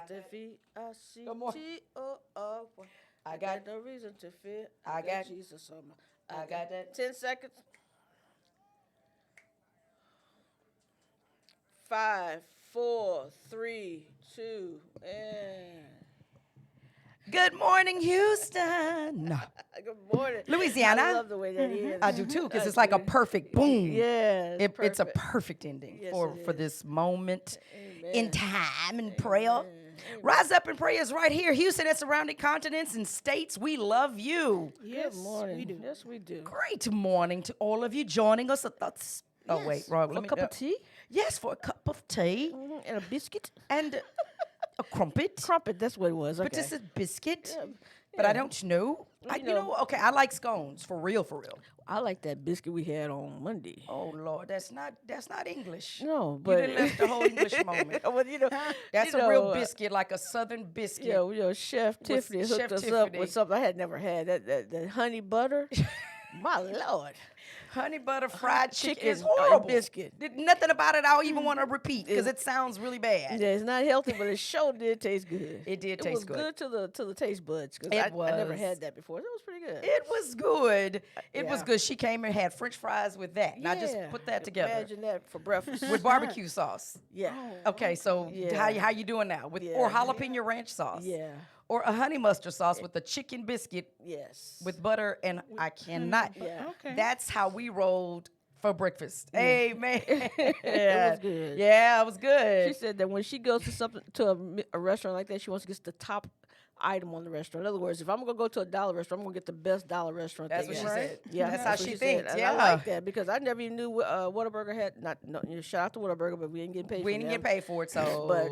Good morning. F-E-I-C-T-O-O. I I got, got no reason to fear. I got, Jesus on my. I got that. 10 seconds. Five, four, three, two, and. Good morning, Houston. Good morning. Louisiana. I love the way that is. I do too, because I it's like a do. perfect boom. Yeah, It's a perfect. perfect ending Yes, for, it for is. this moment Amen. in time and prayer. Amen. Rise up and pray is right here. Houston and surrounding continents and states, we love you. Good morning. Yes, we do. Great morning to all of you joining us. Oh, wait, wrong. A cup of tea. Yes, for a cup of tea And a biscuit. and a crumpet. Crumpet, that's what it was. But Okay. this is biscuit. Yeah, But I yeah. don't know. You know- Okay, I like scones, for real, for real. I like that biscuit we had on Monday. Oh, Lord, that's not English. No, You but done left the whole English moment. Well, That's you a real know, biscuit, like a southern biscuit. Chef Tiffany hooked Chef us up Tiffany. with something I had never had. That honey butter. My Lord. Honey butter fried chicken chicken is horrible. biscuit. Nothing about it I even want to repeat, because it sounds really bad. Yeah, it's not healthy, but it sure did taste good. It did It taste was good. to the taste buds. 'Cause It I never was. had that before. It was pretty good. It was good. It was Yeah. good. She came and had French fries with that. And I just Yeah. put that together Imagine that for breakfast. with barbecue sauce. Yeah. Okay, so Yeah. how you doing now? With Yeah. or jalapeno ranch sauce? Yeah. Or a honey mustard sauce with a chicken biscuit Yes. with butter, and I cannot. Yeah. Okay. That's how we rolled for breakfast. Amen. It was good. Yeah, it was good. She said that when she goes to a restaurant like that, she wants to get the top item on the restaurant. In other words, if I'm gonna go to a dollar restaurant, I'm gonna get the best dollar restaurant. That's they what she got. said. Yeah, That's how what she said. thinks, And yeah. I like that because I never even knew Whataburger had shout out to Whataburger, but we didn't get paid. We from didn't get them. paid for it, so. But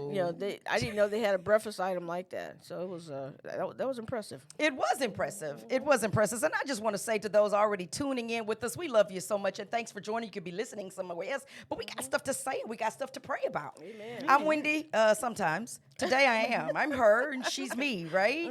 I didn't know they had a breakfast item like that. So it was that was impressive. It was impressive. It was impressive. And I just want to say to those already tuning in with us, we love you so much. And thanks for joining. You could be listening somewhere else. But we got stuff to say and we got stuff to pray about. Amen. I'm Wendy, sometimes. Today I am. I'm her and she's me, right?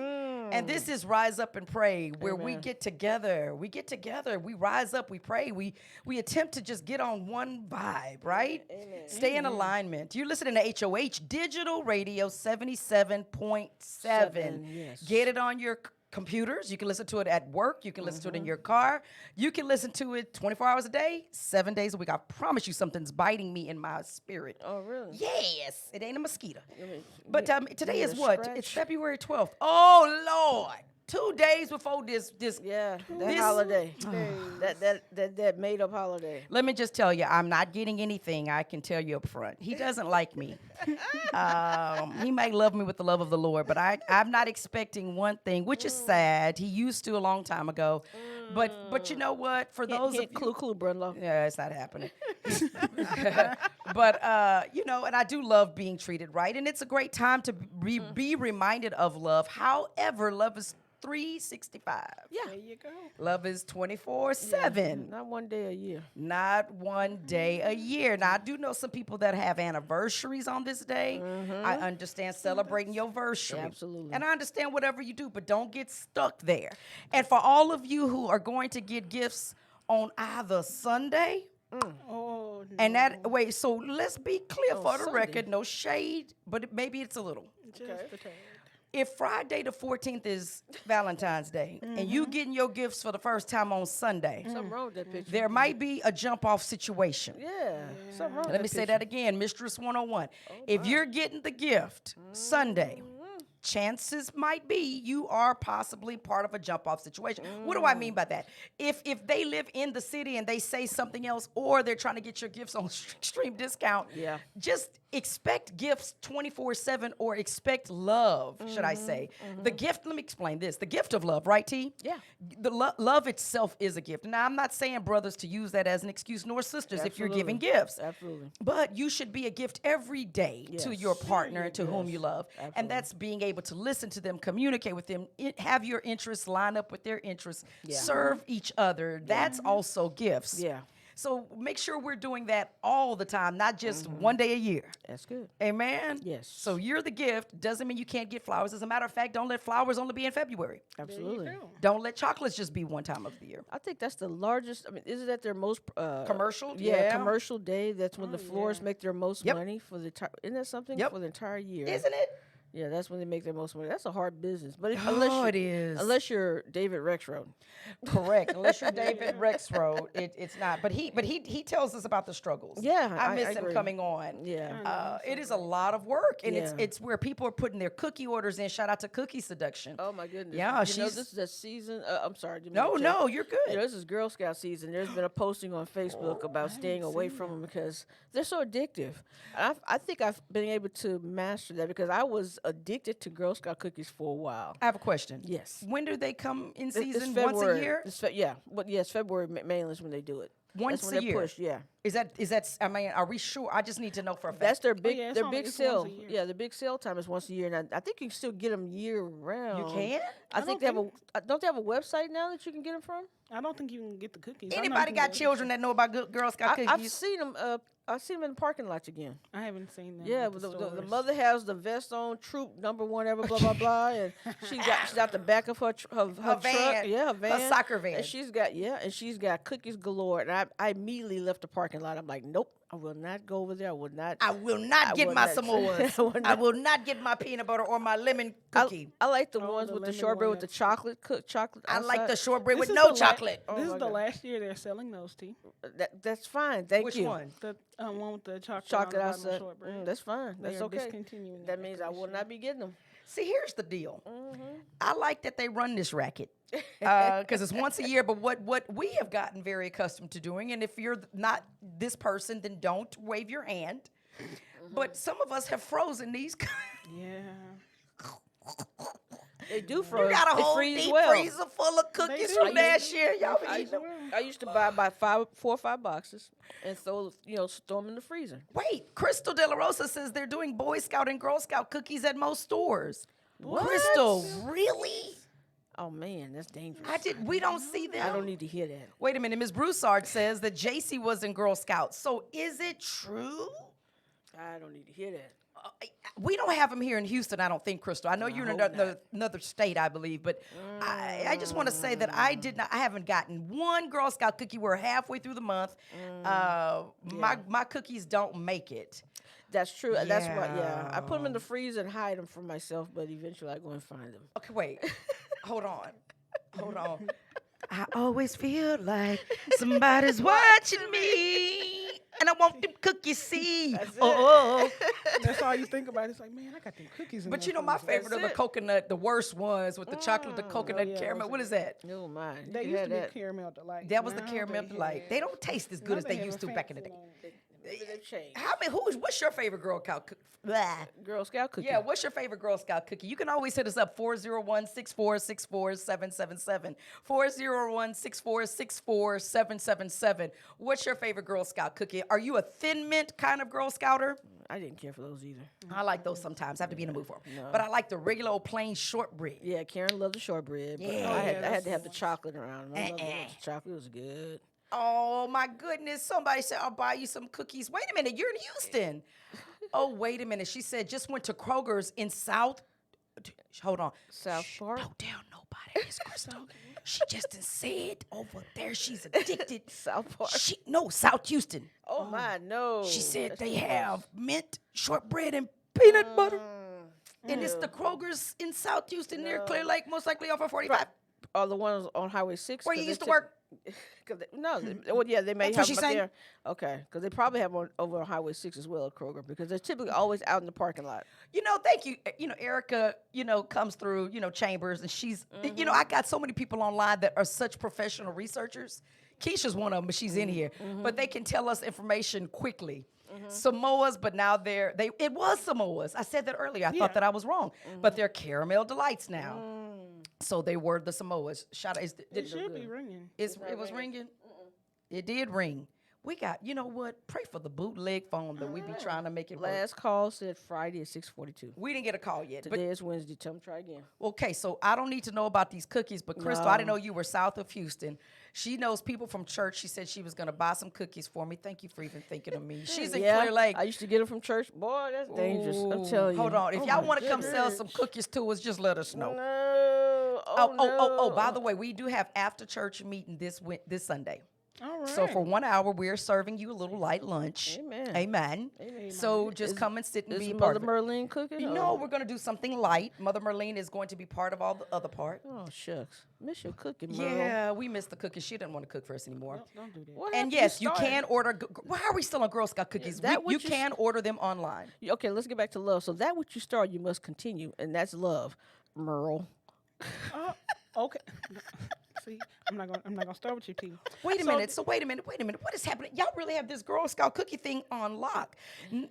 And this is Rise Up and Pray, where we Amen. get together. We get together. We rise up. We pray. We attempt to just get on one vibe, right? Amen. Stay in alignment. You're listening to HOH Digital Radio 77.7. Yes. Get it on your computers. You can listen to it at work. You can listen to it in your car. You can listen to it 24 hours a day, 7 days a week. I promise you something's biting me in my spirit. Oh really? Yes, it ain't a mosquito. mean, But today you is need a what? scratch? It's February 12th. Oh, Lord. 2 days before this. Yeah, that This- holiday. that made up holiday. Let me just tell you, I'm not getting anything. I can tell you up front. He doesn't like me. He might love me with the love of the Lord, but I'm not expecting one thing, which is sad. He used to a long time ago. But you know what? For those of you, Clue, Brunlow. yeah, it's not happening. But and I do love being treated right, and it's a great time to be reminded of love. However, love is 365. Yeah. There you go. Love is 24/7. Not one day a year. Not one day a year. Now, I do know some people that have anniversaries on this day. I understand celebrating your anniversary. Absolutely. And I understand whatever you do, but don't get stuck there. And for all of you who are going to get gifts on either Sunday, Oh, no. and so let's be clear for the Sunday. record, no shade, but maybe it's a little. Just a tad. If Friday the 14th is Valentine's Day, and you getting your gifts for the first time on Sunday, Something wrong with that picture. there might be a jump off situation. Yeah. Something wrong with Let me say that again, Mistress 101. If you're getting the gift Sunday, chances might be you are possibly part of a jump off situation. What do I mean by that? If they live in the city and they say something else, or they're trying to get your gifts on extreme discount, Yeah. just expect gifts 24/7, or expect love, should I say. The gift, let me explain this. The gift of love, right, T? Yeah. The love itself is a gift. Now, I'm not saying, brothers, to use that as an excuse, nor sisters if you're giving Absolutely. gifts. Absolutely. But you should be a gift every day to Yes. your partner and to whom Yes. you love. And Absolutely. that's being able to listen to them, communicate with them, have your interests line up with their interests, Yeah. serve each other. That's also gifts. Yeah. So make sure we're doing that all the time, not just one day a year. That's good. Amen? Yes. So you're the gift. Doesn't mean you can't get flowers. As a matter of fact, don't let flowers only be in February. Absolutely. go. Don't let chocolates just be one time of the year. I think that's the largest. I mean, isn't that their most Commercial? Yeah, Yeah. commercial day. That's when the floors yeah. make their most Yep. money for the. Isn't that something Yep. for the entire year? Isn't it? Yeah, that's when they make their most money. That's a hard business, but Oh, it is. unless you're David Rexroad. Correct. Unless you're David Rexroad, it's not. But he tells us about the struggles. Yeah, I I miss him agree. coming on. Yeah. It is a lot of work, and Yeah. it's where people are putting their cookie orders in. Shout out to Cookie Seduction. Oh my goodness. Yeah, you know, she's- this is a season. I'm sorry. didn't No, mean to no, you're good. You know, this is Girl Scout season. There's been a posting on Facebook about staying away from them because they're so addictive. And I think I've been able to master that because I was addicted to Girl Scout cookies for a while. I have a question. Yes. When do they come in It's season? February. Once a year? Yeah. But yes, February mainly is when they do it. Once That's when a they're year? pushed, yeah. Is that? I mean, are we sure? I just need to know for a fact. That's their big, yeah, it's their only- big it's once a sale. year. Yeah, the big sale time is once a year, and I think you can still get them year round. You can? I think they have a. Don't they have a website now that you can get them from? I don't think you can get the cookies. I know you Anybody can got go to children that know about Girl Scout I've cookies? seen them. I've seen them in the parking lots again. I haven't seen them. Yeah, at but the the stores. mother has the vest on, troop number one ever, blah blah blah, and she's got the back of her her truck, van, yeah, her her van, soccer van. and she's got cookies galore. And I immediately left the parking lot. I'm like, nope, I will not go over there. I will not. I will not get will my not- Samoas. I will I not- will not get my peanut butter or my lemon cookie. I like the Oh, ones the with the lemon shortbread one, with the that's chocolate chocolate. I like the outside. shortbread with This is no the chocolate. Oh This my is the God. last year they're selling those, T. That's fine. Thank Which you. one? The one with the chocolate, Chocolate on the bottom of outside. shortbread. That's fine. They That's are okay. discontinuing That that means after I this will year. not be getting them. See, here's the deal. Mm-hmm. I like that they run this racket because it's once a year. But what we have gotten very accustomed to doing, and if you're not this person, then don't wave your hand. Mm-hmm. But some of us have frozen these. Yeah. They do freeze. You got a They whole freeze deep well. freezer full of cookies do. from last year. Y'all be I eating used, them. I used to buy about 4 or 5 boxes and throw them in the freezer. Wait, Crystal De La Rosa says they're doing Boy Scout and Girl Scout cookies at most stores. Crystal, really? Oh man, that's dangerous. We don't see them. I don't need to hear that. Wait a minute, Ms. Broussard says that JC was in Girl Scouts. So is it true? I don't need to hear that. We don't have them here in Houston, I don't think, Crystal. I know you're in hope another state, I believe, but I just want to say that I haven't gotten one Girl Scout cookie. We're halfway through the month. My cookies don't make it. That's true. That's why. Yeah, Yeah. I put them in the freezer and hide them from myself, but eventually I go and find them. Okay, wait. Hold on. I always feel like somebody's watching me, and I want them cookies see. Oh. That's all you think about. It's like, man, I got them cookies in But there you know, my freezer. favorite are the coconut, the worst ones with the chocolate, the coconut yeah, caramel. those What are is that? No, mine. They You used had to be that. caramel delight. That was the Now caramel they delight. have- They don't taste as now good as they have used a to back in the fancy day. one. Maybe they've changed. What's your favorite Girl Scout cookie? Girl Scout cookie. Yeah, what's your favorite Girl Scout cookie? You can always hit us up 401-646-4777. 401-646-4777. What's your favorite Girl Scout cookie? Are you a Thin Mint kind of Girl Scouter? I didn't care for those either. I like those sometimes. I have to be in the mood for them. But I like the regular old plain shortbread. Yeah, Karen loved the shortbread, but Yeah. I yeah, had to have the chocolate around. I loved Uh-uh. the chocolate. It was good. Oh my goodness. Somebody said, I'll buy you some cookies. Wait a minute, you're in Houston. Oh, wait a minute. She said just went to Kroger's in South. Hold on. South Park? Don't tell nobody, Miss Crystal. She just done said over there she's addicted. South Park. South Houston. Oh my, no. She said That's they too have mint, shortbread, and peanut butter. Mm. And it's the Kroger's in South Houston near Clear Lake, most likely off of 45. Right. Are the ones on Highway 6? Where you used to work. No, well, yeah, they may That's what have she's them up saying? there. Okay, because they probably have one over on Highway 6 as well at Kroger because they're typically always out in the parking lot. You know, thank you. You know, Erica, comes through, Chambers, and she's, I got so many people online that are such professional researchers. Keisha's one of them, but she's in here. But they can tell us information quickly. Samoas, but now it was Samoas. I said that earlier. I thought that I was wrong. But they're caramel delights now. So they were the Samoas. Shout out. It should be ringing. It was ringing. It did ring. We got, you know what? Pray for the bootleg phone that we be trying to make it work. Last call said Friday at 6:42. We didn't get a call yet. But Today is Wednesday. Tell them try again. okay, so I don't need to know about these cookies, but Crystal, I didn't know you were south of Houston. She knows people from church. She said she was going to buy some cookies for me. Thank you for even thinking of me. She's in Clear Lake. I used to get them from church. Boy, that's dangerous. I'm telling you. Hold on. If Oh y'all my want to come sell goodness. some cookies to us, just let us know. No. Oh, no. by the way, we do have after church meeting this Sunday. All right. So for 1 hour, we're serving you a little light lunch. Amen. Amen. Amen. So just come and sit and Is be a part Mother of it. Merlene cooking? No, we're going to do something light. Mother Merlene is going to be part of all the other part. Oh, shucks. Miss your cooking, Merle. Yeah, we missed the cooking. She doesn't want to cook for us anymore. Don't do that. What And happened? yes, you started- can order. Why are we still on Girl Scout cookies? that You what you can order them online. Okay, let's get back to love. So that what you start, you must continue, and that's love, Merle. Okay. See, I'm not gonna start with you, T. Wait a minute. So wait a minute. What is happening? Y'all really have this Girl Scout cookie thing on lock.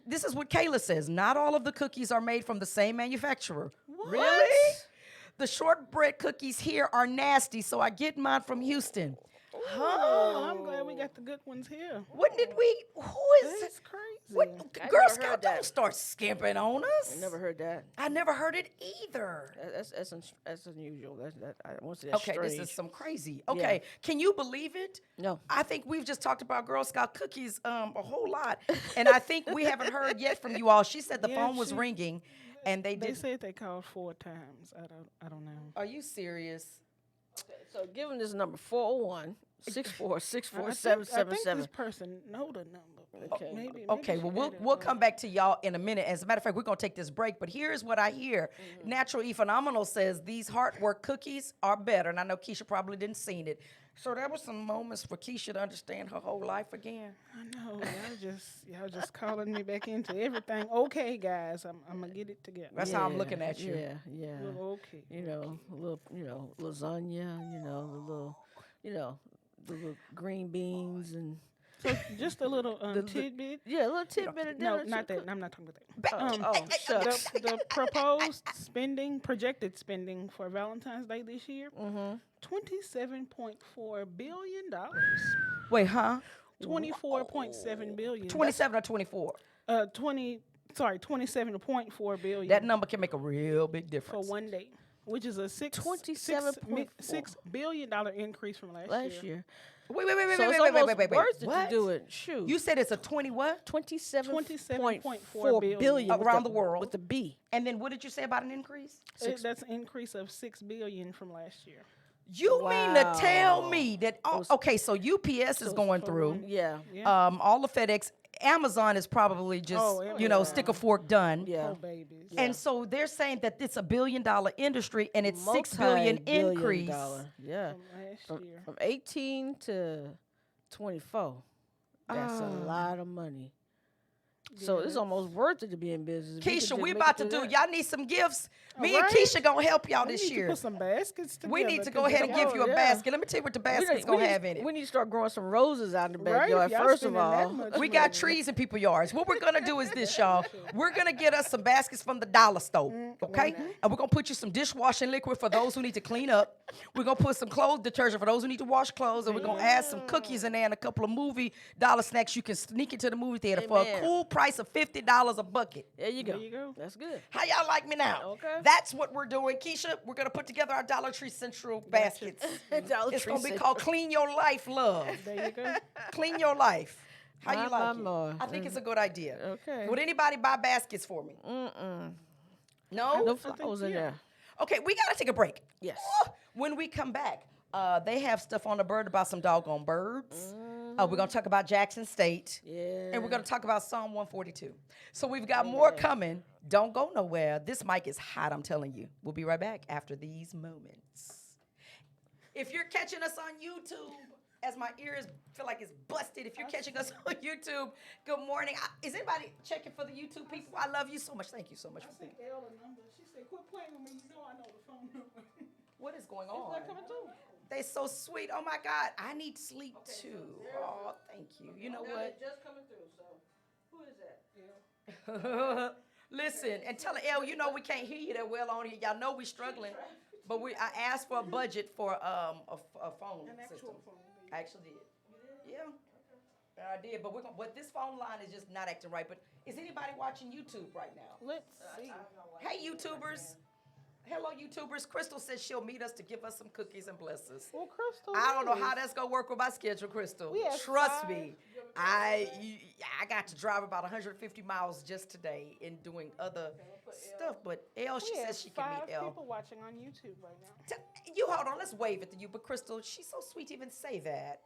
This is what Kayla says. Not all of the cookies are made from the same manufacturer. Really? The shortbread cookies here are nasty, so I get mine from Houston. Oh, I'm glad we got the good ones here. When did we? Who is? That's crazy. What? I Girl never Scout, heard don't that. start skimping on us. I never heard that. I never heard it either. That's unusual. I won't say that's Okay, strange. this is some crazy. Okay, can you believe it? No. I think we've just talked about Girl Scout cookies a whole lot, and I think we haven't heard yet from you all. She said the Yeah, phone was she- ringing, and they They did. said they called 4 times. I don't know. Are you serious? So give them this number 401 64 I 64 think 777. this person know the number. but Okay. Maybe Okay, she well, got it we'll wrong. come back to y'all in a minute. As a matter of fact, we're going to take this break, but here's what I hear. Natural E Phenomenal says these hard work cookies are better, and I know Keisha probably didn't seen it. So there were some moments for Keisha to understand her whole life again. I know y'all just calling me back into everything. Okay, guys, I'm gonna get it together. That's how I'm looking at you. Yeah. Well, okay. A little, lasagna, the little green beans and So just a little tidbit. a little tidbit of No, dinner. not that. I'm not talking about that. Oh, shucks. The proposed projected spending for Valentine's Day this year, $27.4 billion. Wait, huh? 24.7 billion. 27 or 24? 27.4 billion. That number can make a real big for difference. one day, which is a $27.4 $6 billion increase from last year. Wait. So it's Wait. almost worth it What? to do it. Shoot. You said it's a 20 what? 27.4 billion Around with the world. with the B. And then what did you say about an increase? That's an increase of $6 billion from last year. You mean to tell Wow. me that? Okay, so UPS is going for through. one- Yeah. Yeah. All the FedEx, Amazon is probably just stick a fork done. Yeah. Oh, babies. And so they're saying that it's $1 billion industry and it's $6 billion Multi-billion increase. dollar. Yeah. From last year. From 18 to 24. That's a lot of money. So it's almost worth it to be in business. If you Keisha, could we just make about it to through do. that. Y'all need some gifts. Me All and right. Keisha gonna help y'all We this need to year. put some baskets together. We need to go 'cause ahead and they- give you a yeah. basket. Let me tell you what the basket's gonna have in it. We need to start growing some roses out in the Right, backyard. if y'all First of spending that all, much We got money. trees in people's yards. What we're gonna do is this, y'all. We're gonna get us some baskets from the dollar store, okay? And we're gonna put you some dishwashing liquid for those who need to clean up. We're gonna put some clothes detergent for those who need to wash clothes, and we're gonna add some cookies in there and a couple of movie dollar snacks you can sneak into the movie theater for a Amen. cool price of $50 a bucket. there you go. There you go. That's good. How y'all like me now? Okay. That's what we're doing, Keisha. We're gonna put together our Dollar Tree Central baskets. Dollar It's Tree gonna be Central. called Clean Your Life, Love. There you go. Clean Your Life. How you My, like it? my. I think it's a good idea. Okay. Would anybody buy baskets for me? No? No flowers in there. Okay, we gotta take a break. Yes. When we come back, they have stuff on the bird about some doggone birds. We're gonna talk about Jackson State. Yeah. And we're gonna talk about Psalm 142. So we've got more coming. Don't go nowhere. This mic is hot, I'm telling you. We'll be right back after these moments. If you're catching us on YouTube, as my ears feel like it's busted, if you're catching us on YouTube, good morning. Is anybody checking for the YouTube people? I love you so much. Thank you so much. I sent Elle a number. She said, "Quit playing with me. You know I know the phone number." What is going on? Coming too. They so sweet. Oh my God, I need sleep too. Oh, thank you. You know what? Just coming through. So, who is that? Listen, and tell Elle, you know we can't hear you that well on here. Y'all know we struggling, but I asked for a budget for a phone system. I actually did. Yeah. I did, but this phone line is just not acting right. But is anybody watching YouTube right now? Let's see. Hey, YouTubers. Hello, YouTubers. Crystal says she'll meet us to give us some cookies and bless us. Well, Crystal. I don't know yes. how that's gonna work with my schedule, Crystal. We have Trust 5. me. I got to drive about 150 miles just today in doing other stuff. But Elle, she We have says she can 5 meet Elle. people watching on YouTube right now. You hold on. Let's wave it to you. But Crystal, she's so sweet to even say that.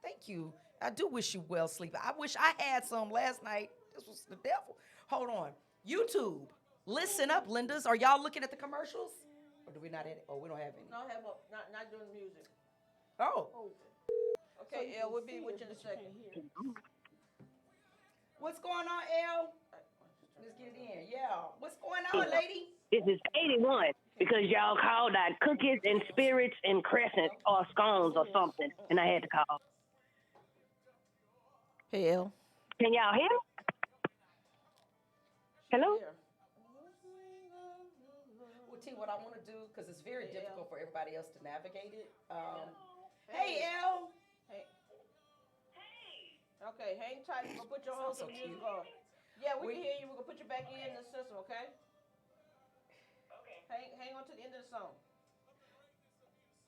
Thank you. I do wish you well sleep. I wish I had some last night. This was the devil. Hold on. YouTube. Listen up, Lindas. Are y'all looking at the commercials? Or do we not have it? Oh, we don't have any. No, have not doing music. Oh. Okay, Elle, we'll be with you in a second. What's going on, L? Let's get it in. Yeah. What's going on, lady? This is 81 because y'all called out cookies and spirits and crescents or scones or something, and I had to call. Hey, Elle. Can y'all hear me? Hello? Well, T, what I want to do, because it's very difficult for everybody else to navigate it. Hey, L. Hey. Okay, hang tight. We'll put your whole So music cute. on. Yeah, we can hear you. We're going to put you back in the system, okay? Okay. Hang on to the end of the song.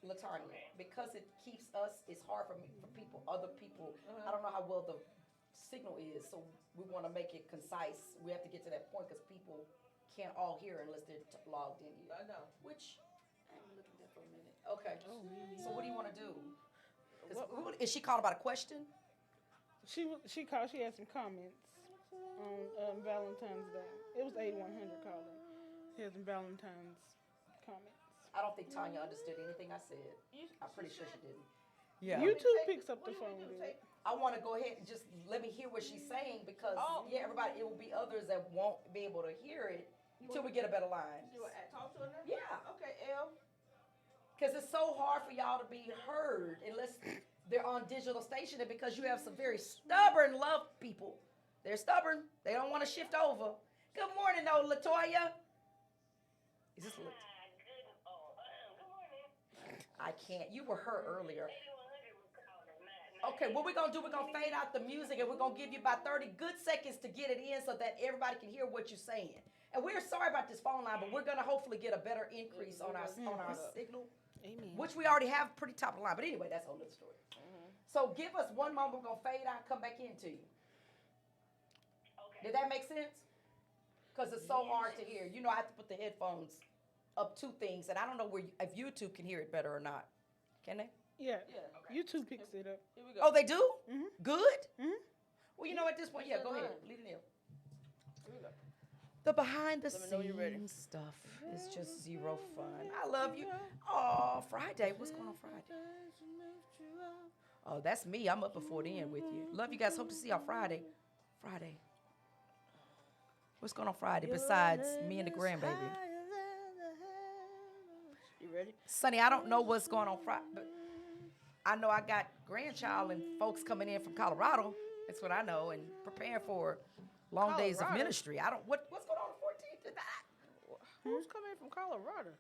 Latanya, because it keeps us, it's hard for people, other people. I don't know how well the signal is, so we want to make it concise. We have to get to that point because people can't all hear unless they're logged in here. I know. Which, I'm looking at that for a minute. Okay. So what do you want to do? Is she called about a question? She called. She had some comments on Valentine's Day. It was 8100 calling. She had some Valentine's comments. I don't think Tanya understood anything I said. I'm pretty sure she didn't. Yeah. YouTube picks up the phone. Dude. I want to go ahead and just let me hear what she's saying because everybody, it will be others that won't be able to hear it until we get a better line. You want to talk to her now? Yeah. Okay, Elle. Because it's so hard for y'all to be heard unless they're on digital station, and because you have some very stubborn love people. They're stubborn. They don't want to shift over. Good morning, though, Latoya. Is this I can't. You were her earlier. Okay, what we're going to do, we're going to fade out the music, and we're going to give you about 30 good seconds to get it in so that everybody can hear what you're saying. And we're sorry about this phone line, but we're going to hopefully get a better increase on our signal, Amen. which we already have pretty top of the line. But anyway, that's a whole other story. So give us one moment. We're going to fade out and come back into you. Okay. Did that make sense? Because it's so hard to hear. You know, I have to put the headphones up to things, and I don't know if YouTube can hear it better or not. Can they? Yeah. Okay. YouTube picks it up. Here we go. Oh, they do? Mhm. Good? Mhm. Well, you know, at this point, yeah, go ahead. Line. Lead it in. Here we go. The behind the Let me know you're ready. scenes stuff is just zero fun. I love you. Oh, Friday. What's going on Friday? Oh, that's me. I'm up before then with you. Love you guys. Hope to see y'all Friday. Friday. What's going on Friday besides me and the grandbaby? You ready? Sonny, I don't know what's going on Friday, but I know I got grandchild and folks coming in from Colorado. That's what I know, and preparing for long days of Colorado? ministry. I don't what's going on the 14th of that? Who's coming from Colorado?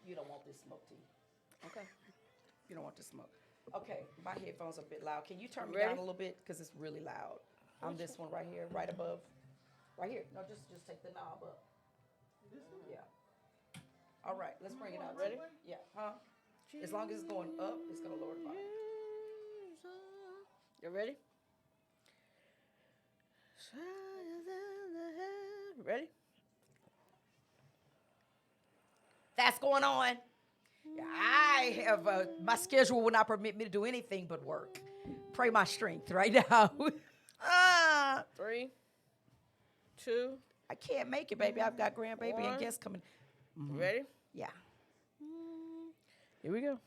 You don't want this smoke, T. Okay. You don't want this smoke. Okay, my headphones are a bit loud. Can you turn me Ready? down a little bit because it's really loud? I'm this one right here, right above, right here. No, just take the knob up. Yeah. All right, let's bring it out. Ready? Yeah. Huh? As long as it's going up, it's gonna lower the volume. You ready? Ready? That's going on. Yeah, I have my schedule will not permit me to do anything but work. Pray my strength right now. 3, 2, I can't make it, baby. I've got grandbaby and One. guests coming. ready? Yeah. Here we go.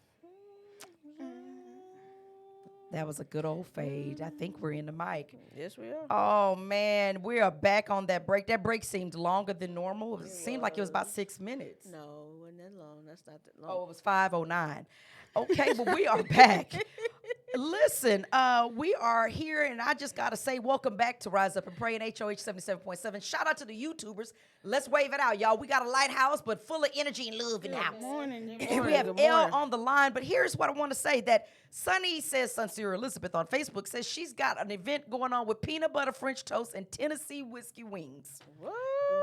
That was a good old fade. I think we're in the mic. Yes, we are. Oh man, we are back on that break. That break seemed longer than normal. It seemed like it was about 6 minutes. No, it wasn't that long. That's not that Oh, long. it was 5:09. Okay, but we are back. Listen, we are here, and I just got to say, welcome back to Rise Up and Pray in HOH 77.7. Shout out to the YouTubers. Let's wave it out, y'all. We got a lighthouse, but full of energy and love in the house. Good morning. And we have Good Elle morning. on the line, but here's what I want to say, that Sunny says, Sincere Elizabeth on Facebook says she's got an event going on with peanut butter French toast and Tennessee whiskey wings. What?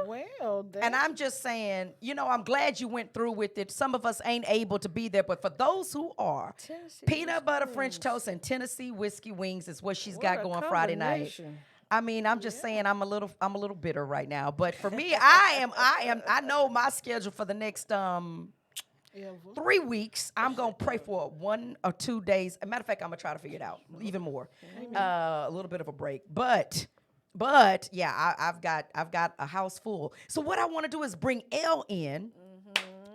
Well, And I'm just saying, you know, I'm glad you went through with it. Some of us ain't able to be there, but for those who are, Tennessee peanut whiskey butter French wings. toast and Tennessee whiskey wings is what she's What got a going Friday night. combination. I mean, I'm just saying I'm a little bitter right now. But for me, I know my schedule for the next Ever. 3 weeks. I'm gonna pray for 1 or 2 days. As a matter of fact, I'm gonna try to figure it out even more. A little bit of a break, but yeah, I've got a house full. So what I want to do is bring Elle in.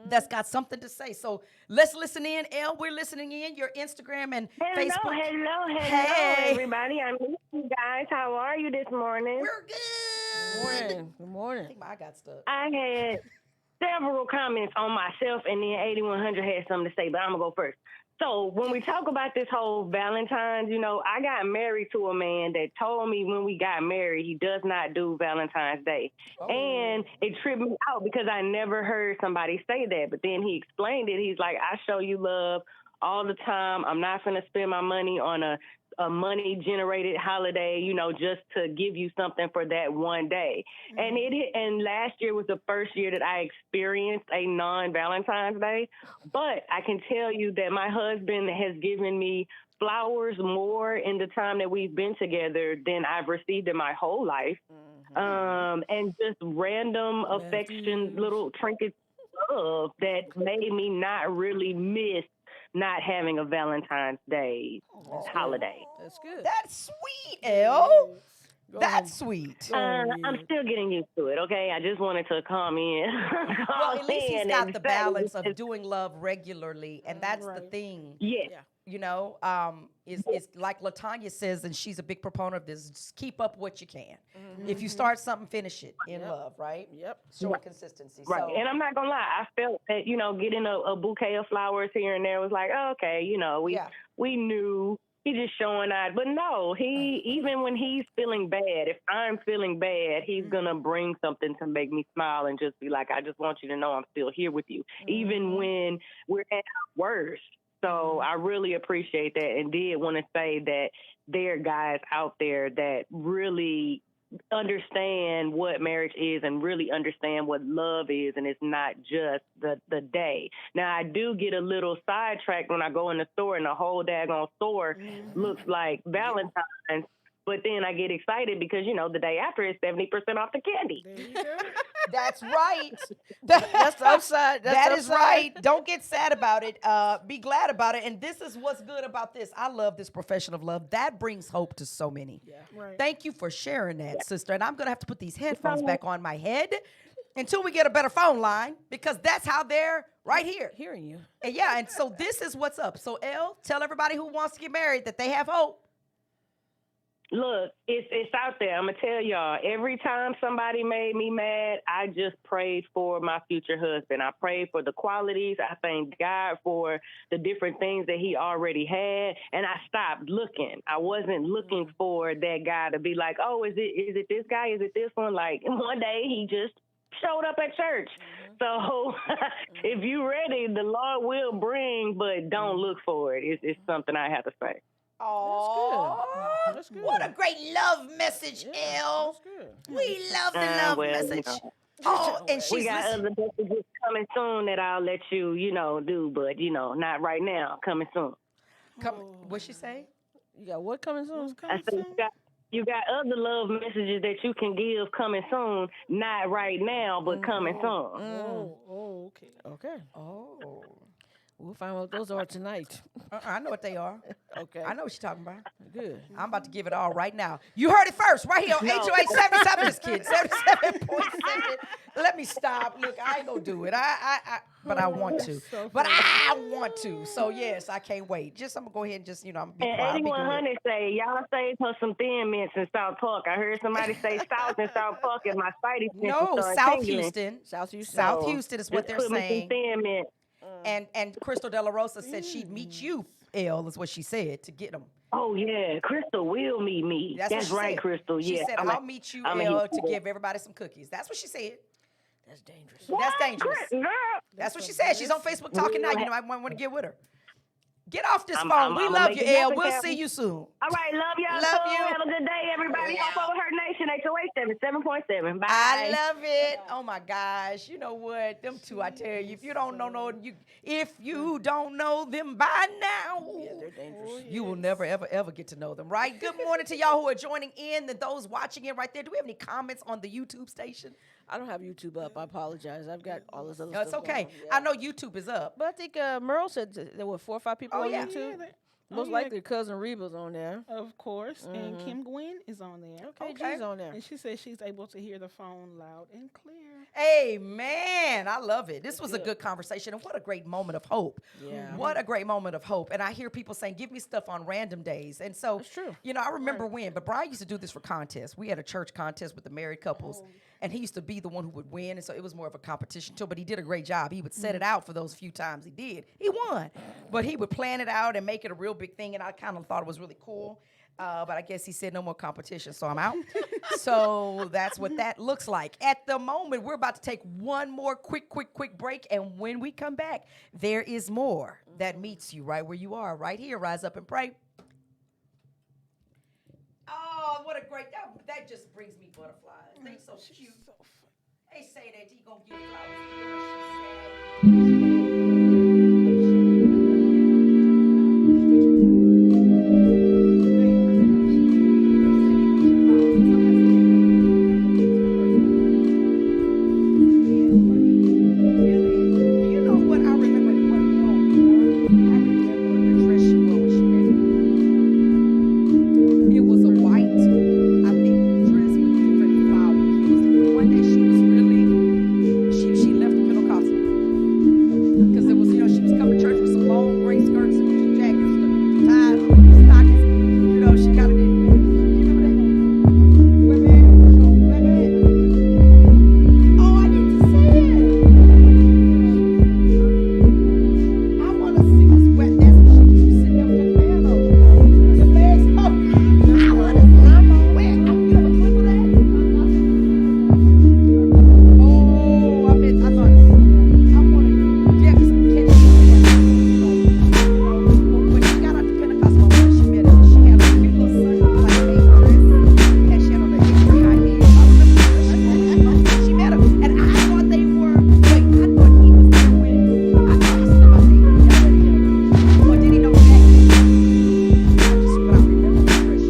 That's got something to say. So let's listen in. Elle, we're listening in. Your Instagram and Facebook. Hello, Hey. everybody. I miss you guys. How are you this morning? We're good. Morning. Good I morning. think I got stuck. I had several comments on myself, and then 8100 had something to say, but I'm going to go first. So when we talk about this whole Valentine's, I got married to a man that told me when we got married, he does not do Valentine's Day. And it tripped me out because I never heard somebody say that. But then he explained it. He's like, I show you love all the time. I'm not going to spend my money on a money-generated holiday, just to give you something for that one day. And last year was the first year that I experienced a non-Valentine's Day. But I can tell you that my husband has given me flowers more in the time that we've been together than I've received in my whole life. And just random affection, little trinkets of that made me not really miss not having a Valentine's Day holiday. That's good. That's sweet, Elle. Go That's sweet. I'm still getting used to it, okay? I just wanted to calm in. Well, at least he's in got and the say balance of it's- doing love regularly, and that's the Right. thing. Yes. Is like LaTanya says, and she's a big proponent of this. Just keep up what you can. If you start something, finish it in love, right? Yep. Showing consistency. Right. So, And I'm not going to lie. I felt that, getting a bouquet of flowers here and there was like, oh, okay, we knew. He just showing out. But no, even when he's feeling bad, if I'm feeling bad, he's going to bring something to make me smile and just be like, I just want you to know I'm still here with you, even when we're at our worst. So I really appreciate that and did want to say that there are guys out there that really understand what marriage is and really understand what love is, and it's not just the day. Now, I do get a little sidetracked when I go in the store and the whole daggone store looks like Valentine's, but then I get excited because, the day after is 70% off the candy. There you go. that's right. That's the upside. That's That the is upside. right. Don't get sad about it. Be glad about it. And this is what's good about this. I love this profession of love. That brings hope to so many. Right. Thank you for sharing that, sister. And I'm going to have to put these headphones back on my head until we get a better phone line, because that's how they're right here. Hearing you. And yeah, and so this is what's up. So, Elle, tell everybody who wants to get married that they have hope. Look, it's out there. I'm going to tell y'all, every time somebody made me mad, I just prayed for my future husband. I prayed for the qualities. I thank God for the different things that he already had. And I stopped looking. I wasn't looking for that guy to be like, oh, is it this guy? Is it this one? Like, one day he just showed up at church. So if you're ready, the Lord will bring, but don't look for it. It's something I have to say. Oh, That's good. what a great love message, Elle. That's good. We love the love well, message. Oh, and We she's got listening. other messages coming soon that I'll let you, do, but, not right now. Coming soon. What'd she say? You got what coming soon? I said you got other love messages that you can give coming soon, not right now, but coming soon. Oh, okay. Okay. Oh, We'll find out what those are tonight. I know what they are. Okay. I know what you're talking about. Good. I'm about to give it all right now. You heard it first, right here on HOH 77. This kid, 77.7. Let me stop. Look, I ain't gonna do it. But I want to. But I want to. So yes, I can't wait. I'm gonna go ahead and just, I'm gonna be And quiet. I'll be good. 8100 say, y'all save her some Thin Mints in South Park. I heard somebody say South in South Park, and my spidey senses No, started South tingling. Houston. South Houston. South So, Houston is what just they're put me saying. some Thin Mints. And Crystal De La Rosa said she'd meet you, Elle, is what she said, to get them. Oh, yeah. Crystal will meet me. That's what she right, said. Crystal. She Yeah. said, I'll meet you, I'ma Elle, hit to you. give everybody some cookies. That's what she said. That's dangerous. That's dangerous. Girl. That's what she said. She's on Facebook talking now. You know, I want to get with her. Get off this I'm- phone. I'm- We I'ma love make you, it Elle. happen, We'll Captain. see you soon. All right. Love y'all. Love too. you. Have a good day, everybody. Hope over her nation. HOH 77.7. Bye. I love it. Oh my gosh. You know what? Them two, I tell you, if you don't know them by now, Yeah, they're dangerous. you will never, ever, ever get to know them, right? Good morning to y'all who are joining in and those watching it right there. Do we have any comments on the YouTube station? I don't have YouTube up. I apologize. I've got all this other No, it's stuff. okay. Going on. I Yeah. know YouTube is up. But I think Merle said there were 4 or 5 people Oh, on yeah. YouTube. they- Most yeah, likely, cousin Reba's on there. of course. And Kim Gwen is on there. Okay, Okay. G's on there. And she says she's able to hear the phone loud and clear. Amen. I love it. This was a good. good conversation, and what a great moment of hope. Yeah. What a great moment of hope. And I hear people saying, give me stuff on random days. And so, That's true. you know, I remember when, but Brian used to do this for contests. We had a church contest with the married couples, and he used to be the one who would win. And so it was more of a competition too, but he did a great job. He would set it out for those few times he did. He won, but he would plan it out and make it a real big thing. And I kind of thought it was really cool. But I guess he said no more competition, so I'm out. So that's what that looks like. At the moment, we're about to take one more quick break. And when we come back, there is more that meets you right where you are, right here. Rise up and pray. Oh, what a great, that just brings me butterflies. They so cute. So fun. They say that he gonna give flowers. You know what I remember what Neil wore? I remember the dress she wore when she met me. It was a white, I think, dress with different flowers. It was the one that she was really, she left the Pentecostal. Because it was, you know, she was coming to church with some long gray skirts and jackets, the ties, the stockings. You know, she kind of did. You remember that? Women. Oh, I need to see it. I want to see this wet. That's what she was sitting there with the fan on. The legs up. I want to see it. Where? You have a clip of that? Oh, I meant, I thought, I wanted, yeah, because catch when she got out the Pentecostal moment, she met her. She had a cute little like lace dress, and she had on the extra high heels. I remember she met him, and I thought they were. Wait, I thought he was there when. I thought he said my name. Y'all better get. Or did he know that? But I remember her dress.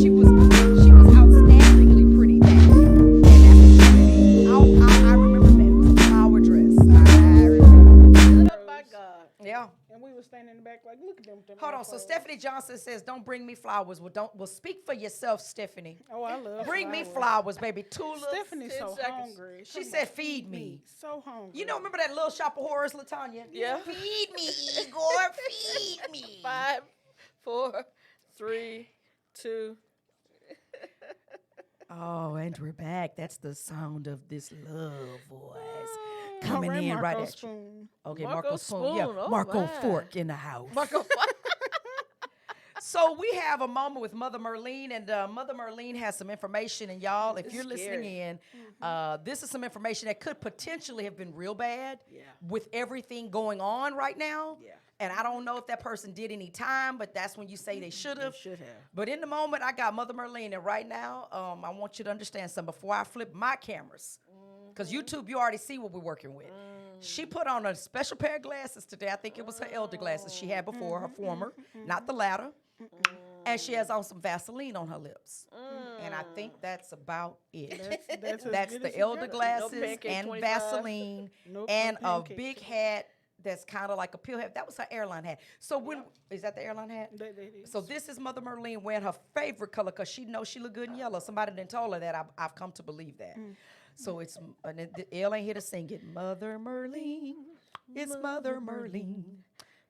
She was outstandingly pretty that day. And that's what she did. I remember that. It was a flower dress. I remember. Oh, my God. Yeah. And we were standing in the back like, look at them. with them Hold on. So afros. Stephanie Johnson says, "Don't bring me flowers." Well, speak for yourself, Stephanie. Oh, I love Bring me flowers. flowers, baby. Tulips. Stephanie's 10 so seconds. hungry. She Come said, on, "Feed me." So hungry. You know, remember that Little Shop of Horrors, Latanya? Yeah. Feed me, Igor. Feed me. 5, 4, 3, 2. Oh, and we're back. That's the sound of this love voice Oh, coming all right, in right Marco at you. Spoon. Okay, Marco Marco Spoon. Yeah, Spoon. Oh, Marco my. Fork in the house. Marco. So we have a moment with Mother Merlene, and Mother Merlene has some information. And y'all, if It's you're listening scary. in, this is some information that could potentially have been real bad Yeah. with everything going on right now. Yeah. And I don't know if that person did any time, but that's when you say they should have. Should have. But in the moment, I got Mother Merlene, and right now, I want you to understand something before I flip my cameras. Because YouTube, you already see what we're working with. She put on a special pair of glasses today. I think it was her elder glasses she had before, her former, not the latter. And she has on some Vaseline on her lips. And I think that's about it. That's, as That's good the as it elder gets. glasses pancake and 25. Vaseline Nope, and no a pancake big 25. hat that's kind of like a pill hat. That was her airline hat. So when is that the airline hat? That is. So this is Mother Merlene wearing her favorite color because she knows she look good in yellow. Somebody done told her that. I've come to believe that. So it's Elle ain't here to sing it. Mother Merlene, it's Mother Merlene.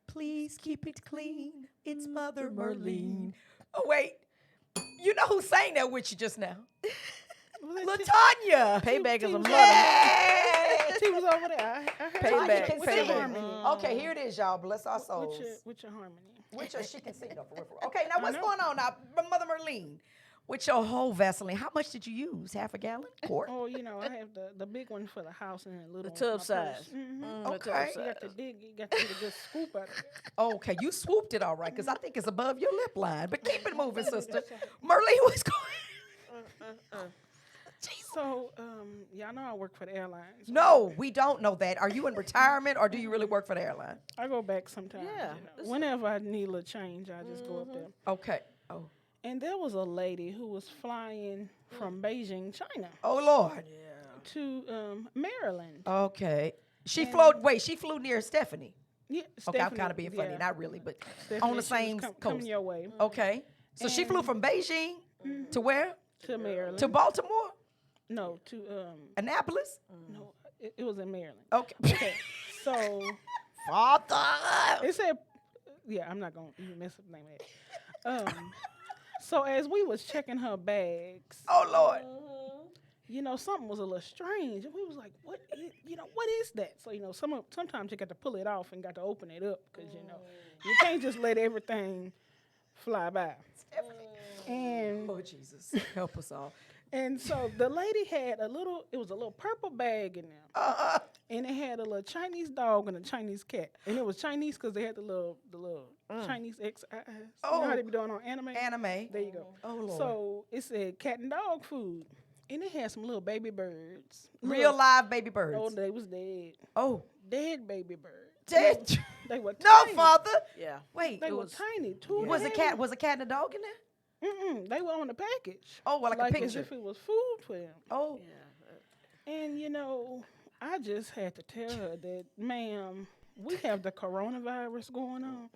Please keep it clean. It's Mother Merlene. Oh wait, you know who sang that with you just now? Was that Latanya. Payback is a mother. Yes. She was over there. I heard Payback, her. What's payback. your harmony? Okay, here it is, y'all. Bless our souls. What's your harmony? Which she can sing though, for real, for real. Okay, now what's know. going on now, Mother Merlene? With your whole Vaseline, how much did you use? Half a gallon? Quart? Oh, you know, I have the big one for the house and a little The one tub for my purse. size. Mhm. The Okay. tub You got to size. dig. You got to get a good scoop out of it. Okay, you swooped it all right, because I think it's above your lip line. But keep it moving, sister. Merlene, what's going So, y'all know I work for the airlines. right? No, we don't know that. Are you in retirement or do you really work for the airline? I go back sometimes. Yeah, You know. Whenever I need a little change, I just go up there. Okay. Oh. And there was a lady who was flying from Beijing, China, Oh Lord. to Maryland. Okay. She flew near Stephanie. Yeah, Okay, I'm Stephanie, kind of being funny, yeah. not really, but Stephanie, on the she was same coming coast. your way Okay. So she flew from Beijing to where? to Maryland. To Baltimore? no, to Annapolis? no, it was in Maryland. Okay. Okay, so Father. it said, yeah, I'm not gonna even mess up the name of it. So as we was checking her bags, Oh Lord. something was a little strange, and we was like, what is that? So sometimes you got to pull it off and got to open it up because you can't just let everything fly by. And Oh Jesus. Help us all. and so the lady had it was a little purple bag in there. And it had a little Chinese dog and a Chinese cat. And it was Chinese because they had the little Chinese X. You know how they be doing on anime? Anime. There you go. Oh Lord. So it said cat and dog food. And it had some little baby birds. Real live baby birds. No, they was dead. Oh. Dead baby birds. Dead. They were No, tiny. Father. Yeah. Wait. They were tiny. Two Was a of cat them. was a cat and a dog in there? They were on the package. Oh, well, like a as picture. if it was food for them. Oh. And I just had to tell her that, ma'am, we have the coronavirus going on.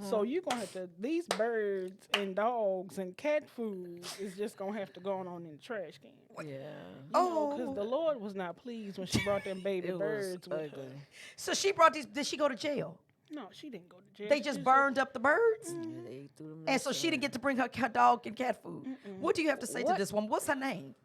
So you're going to have to, these birds and dogs and cat food is just going to have to go on in the trash can. Yeah. Because the Lord was not pleased when she brought them baby It was birds with her. ugly. So she brought these. Did she go to jail? No, she didn't go to jail. They She just burned up the birds, Yeah, they threw them and so she didn't get to bring her dog and cat food. What do you have to say to this one? What's her name?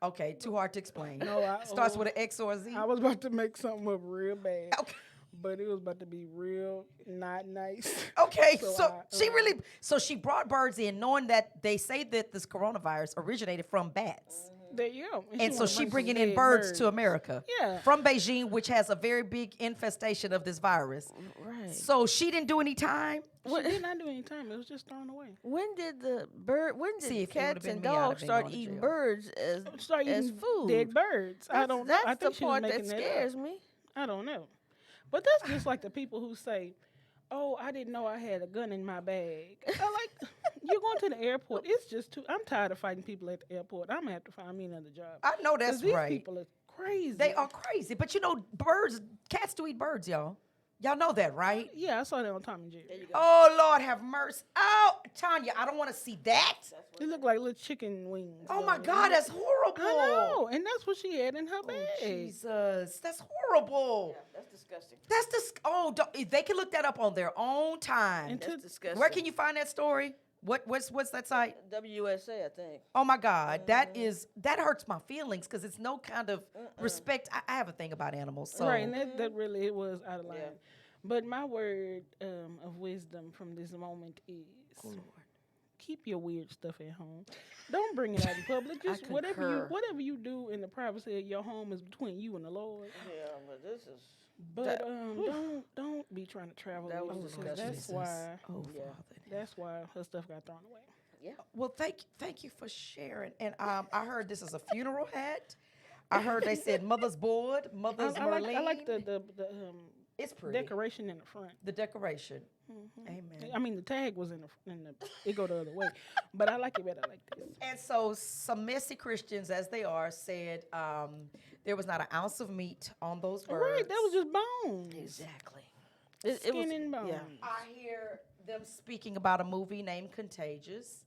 Okay, too hard to explain. No, Starts with an X or a Z. I was about to make something up real bad. Okay. But it was about to be real not nice. Okay, So so I, she really, so she brought birds in, knowing that they say that this coronavirus originated from bats, There you go. and so wanna she bring some bringing in dead birds to America. Yeah. From Beijing, which has a very big infestation of this virus. Right. So she didn't do any time. She did not do any time. It was just thrown away. When did See, if it would've cats been and me, I'd have dogs been start going to eating jail. birds Start as eating food? dead birds. I don't know. That's I think the she was part that making that up. scares me. I don't know. But that's just like the people who say, "Oh, I didn't know I had a gun in my bag." You're going to the airport. It's just too. I'm tired of fighting people at the airport. I'm gonna have to find me another job. I know 'Cause that's these right. people are crazy. They are crazy, but birds, cats do eat birds, y'all. Y'all know that, right? Yeah, I saw that on Tom and Jerry. Oh Lord, have mercy. Oh, Tanya, I don't want to see that. They look like little chicken wings. Oh my though. God, that's horrible. I know, and that's what she had in her bag. Jesus, that's horrible. That's disgusting. They can look that up on their own time. And That's to- disgusting. Where can you find that story? What's that site? WSA, I think. Oh my God, that hurts my feelings because it's no kind of respect. I have a thing about animals, so Right, and that really it was out of line. Yeah. But my word of wisdom from this moment is keep your weird stuff at home. Don't bring it out in public. Just concur. whatever you do in the privacy of your home is between you and the Lord. Yeah, but this is. But don't be trying to travel. That with was it, 'cause disgusting. Oh, Father. That's why her stuff got thrown away. Well, thank you for sharing. And I heard this is a funeral hat. I heard they said mother's board, mother's I Merlin. like the It's pretty. decoration in the front. The decoration. Amen. I mean, the tag was in the it go the other way, but I like it better like this. And so some messy Christians, as they are, said there was not an ounce of meat on those birds. Right, that was just bones. Exactly. Skin and bones. Yeah. I hear them speaking about a movie named Contagious.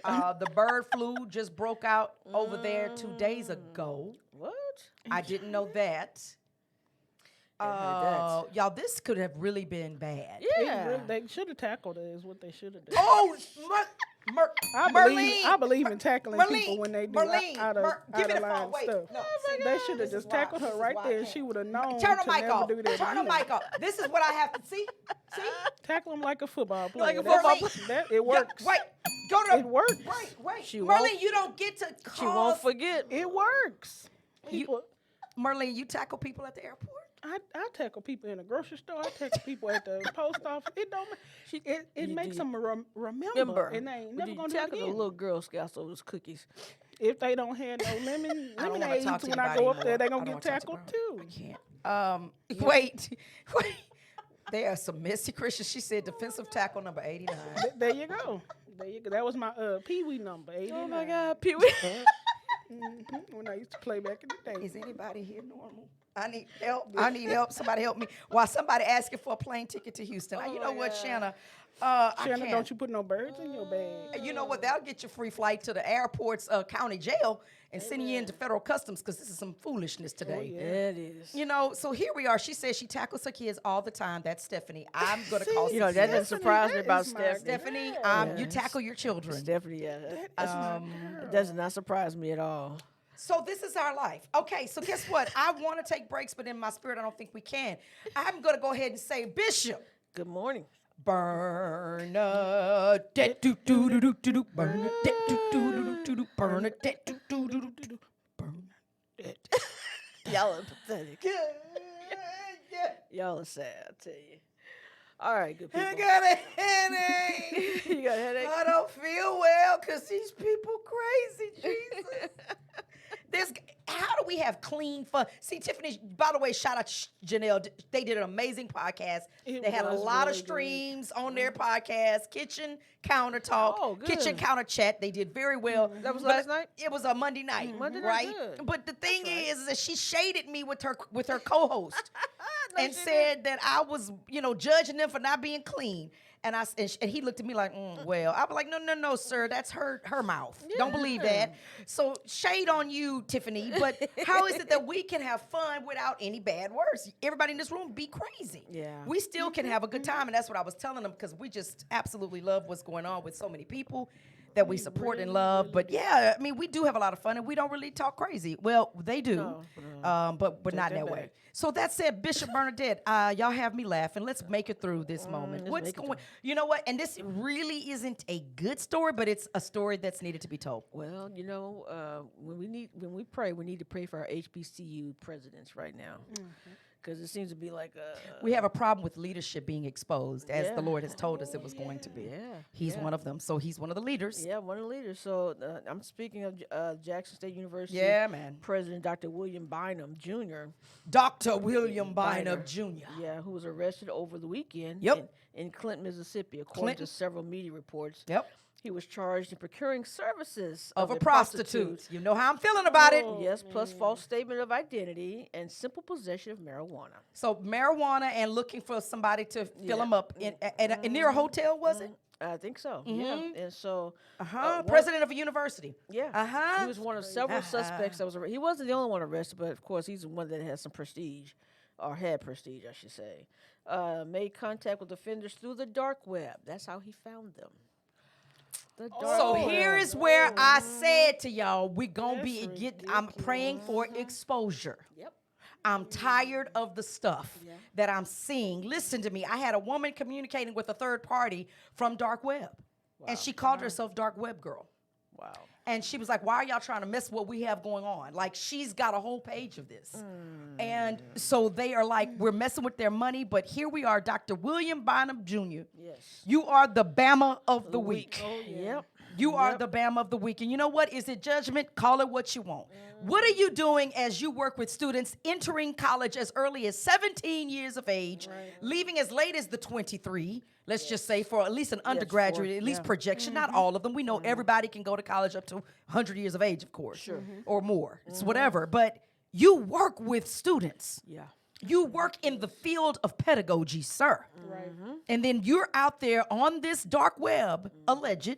Oh, The bird flu just broke out over there 2 days ago. What? I didn't know that. Y'all, this could have really been bad. Yeah. They should have tackled it. Is what they should have done. Oh, I believe in tackling people when they do Marlene, out of give me the line phone. Wait, stuff. no, They should this have is just why- tackled this her is right why I there. can't. She would have known Turn the to mic never off. do that Turn the again. mic off. This is what I have to see. See? Tackle them like a football player. Like a That's- football That, it works. Wait, go to It works. Wait. She Merlene, won't- you don't get to cause. She won't forget. It works. People, Merlene, you tackle people at the airport? I tackle people in the grocery store. I tackle people at the post office. It don't. It makes them remember, and they ain't Would never you gonna do it tackle the again. little Girl Scouts over those cookies? If they don't have no I don't wanna lemonades talk to when you I about go it up there, anymore. they I gonna don't get wanna talk to tackled you too. I can't. Wait. There are some messy Christians. She said defensive tackle number 89. There you go. There you go. That was my Pee Wee number. 89. Oh my God, Pee Wee. When I used to play back in the day. Is anybody here normal? I need help. I need help. Somebody help me. While somebody asking for a plane ticket to Houston. You know what, Shanna? I Shanna, can't. don't you put no birds in your bag. You know what? That'll get you free flight to the airport's county jail and send you into federal customs because this is some foolishness today. Yeah, it is. You know, so here we are. She says she tackles her kids all the time. That's Stephanie. I'm going to call You know, that doesn't Stephanie, surprise me that about is my Stephanie. Stephanie, Yeah. you tackle your children. Stephanie, yeah. That's my It does not surprise me at all. So this is our life. Okay, so guess what? I want to take breaks, but in my spirit, I don't think we can. I'm going to go ahead and say, Bishop, Good morning. Bernadette, do do do do do do, Bernadette, do do do do do, Bernadette, do do do do do, Bernadette. Y'all are pathetic. Y'all are sad, I tell you. All right, good people. I got a headache. You got a headache? I don't feel well because these people crazy, Jesus. How do we have clean fun? See, Tiffany, by the way, shout out to Janelle. They did an amazing podcast. It They had a was lot of really good. streams on their podcast. Kitchen Counter Talk, Oh, good. Kitchen Counter Chat. They did very well. That was But last night? It was a Monday night, Monday night, right? good. But the thing is that she shaded me with her co-host No, and she said that I was, judging them for not being clean. And he looked at me like, well, I was like, no, sir, that's her mouth. Don't believe that. So shade on you, Tiffany. But how is it that we can have fun without any bad words? Everybody in this room be crazy. Yeah. We still can have a good time, and that's what I was telling them because we just absolutely love what's going on with so many people that we support and love. But yeah, I mean, we do have a lot of fun, and we don't really talk crazy. Well, they do, but not in that that way. back. So that said, Bishop Bernadette, y'all have me laughing. Let's make it through this moment. let's What's make it going? You know what? And this really isn't a good story, but it's a story that's needed to be told. Well, when we pray, we need to pray for our HBCU presidents right now, because it seems to be like We have a problem with leadership being exposed, as Yeah. the Lord has told us it was going to be. Yeah, He's yeah. one of them, so he's one of the leaders. one of the leaders. So I'm speaking of Jackson State University. Yeah, man. President Dr. William Bynum Jr. Dr. William Bynum Jr. Yeah, who was arrested over the weekend. Yep. In Clinton, Mississippi, according Clinton. to several media reports. Yep. He was charged in procuring services Of a prostitute. You know how I'm feeling about it. Yes, plus false statement of identity and simple possession of marijuana. So marijuana and looking for somebody to fill him up in near a hotel, was it? I think so. Yeah, and so President of a university. yeah, he was one of several suspects that was arrested. He wasn't the only one arrested, but of course he's the one that has some prestige, or had prestige, I should say. Made contact with offenders through the dark web. That's how he found them. The dark So web. here is where I said to y'all, we're gonna be That's I'm praying for exposure. Yep. I'm tired of the stuff that I'm seeing. Listen to me. I had a woman communicating with a third party from dark web, and she called herself Dark Web Girl. Wow. And she was like, why are y'all trying to miss what we have going on? Like, she's got a whole page of this. And so they are like, we're messing with their money, but here we are, Dr. William Bynum Jr. Yes. You are the Bama of the week. Oh, yep. You are the Bama of the week. And you know what? Is it judgment? Call it what you want. What are you doing as you work with students entering college as early as 17 years of age, leaving as late as the 23? Let's just say for at least an undergraduate, at least projection. Not all of them. We know everybody can go to college up to 100 years of age, of course, or more. It's whatever. But you work with students. Yeah. You work in the field of pedagogy, sir. Right. And then you're out there on this dark web, alleged,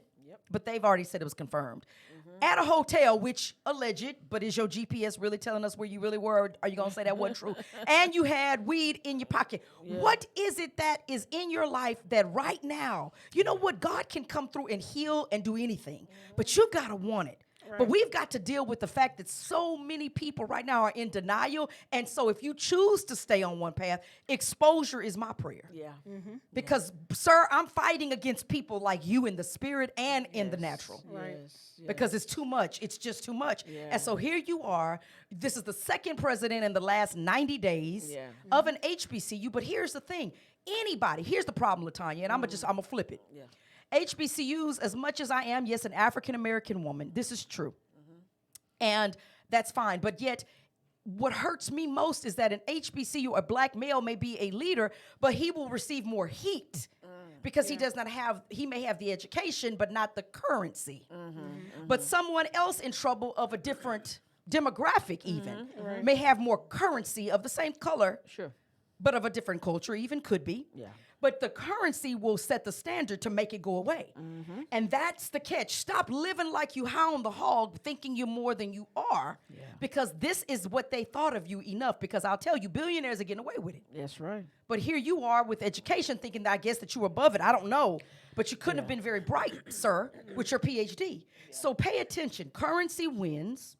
but they've already said it was confirmed, at a hotel, which alleged, but is your GPS really telling us where you really were? Or are you going to say that wasn't true? And you had weed in your pocket. What is it that is in your life that right now, you know what? God can come through and heal and do anything, but you got to want it. But we've got to deal with the fact that so many people right now are in denial. And so if you choose to stay on one path, exposure is my prayer. Yeah. Because, sir, I'm fighting against people like you in the spirit and in the natural. Right. Yes. Because it's too much. It's just too much. Yeah. And so here you are. This is the second president in the last 90 days Yeah. of an HBCU. But here's the thing. Anybody, here's the problem, Latanya, and I'm going to flip it. Yeah. HBCUs, as much as I am, yes, an African-American woman, this is true. And that's fine. But yet, what hurts me most is that an HBCU, a black male may be a leader, but he will receive more heat because he may have the education, but not the currency. But someone else in trouble of a different demographic even may have more currency of the same color, Sure. but of a different culture, even could be. Yeah. But the currency will set the standard to make it go away. And that's the catch. Stop living like you hound the hog, thinking you're more than you are, because this is what they thought of you enough. Because I'll tell you, billionaires are getting away with it. That's right. But here you are with education thinking that I guess that you were above it. I don't know. But you couldn't have been very bright, sir, with your PhD. So pay attention. Currency wins.